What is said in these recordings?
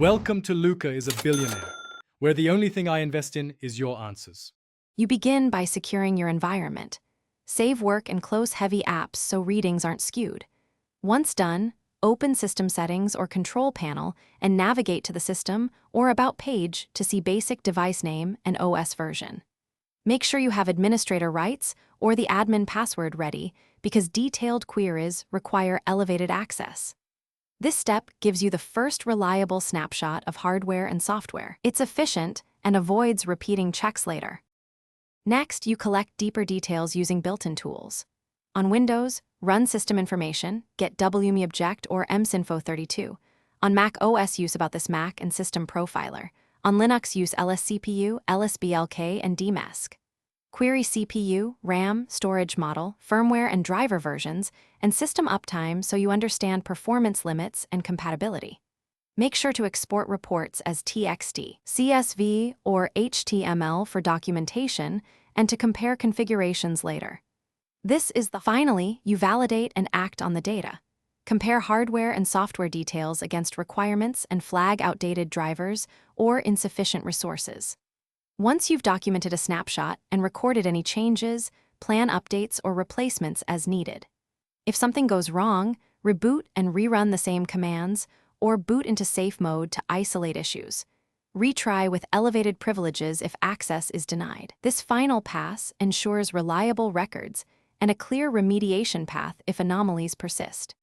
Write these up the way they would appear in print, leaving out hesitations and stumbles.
Welcome to Luca is a Billionaire, where the only thing I invest in is your answers. You begin by securing your environment. Save work and close heavy apps so readings aren't skewed. Once done, open System Settings or Control Panel and navigate to the System or About page to see basic device name and OS version. Make sure you have administrator rights or the admin password ready because detailed queries require elevated access. This step gives you the first reliable snapshot of hardware and software. It's efficient and avoids repeating checks later. Next, you collect deeper details using built-in tools. On Windows, run System Information, get WMEObject or MSINFO32. On Mac OS, use About This Mac and System Profiler. On Linux, use LSCPU, LSBLK, and DMESC. Query CPU, RAM, storage model, firmware and driver versions, and system uptime so you understand performance limits and compatibility. Make sure to export reports as TXT, CSV, or HTML for documentation and to compare configurations later. Finally, you validate and act on the data. Compare hardware and software details against requirements and flag outdated drivers or insufficient resources. Once you've documented a snapshot and recorded any changes, plan updates or replacements as needed. If something goes wrong, reboot and rerun the same commands, or boot into safe mode to isolate issues. Retry with elevated privileges if access is denied. This final pass ensures reliable records and a clear remediation path if anomalies persist.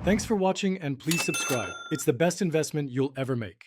Thanks for watching and please subscribe. It's the best investment you'll ever make.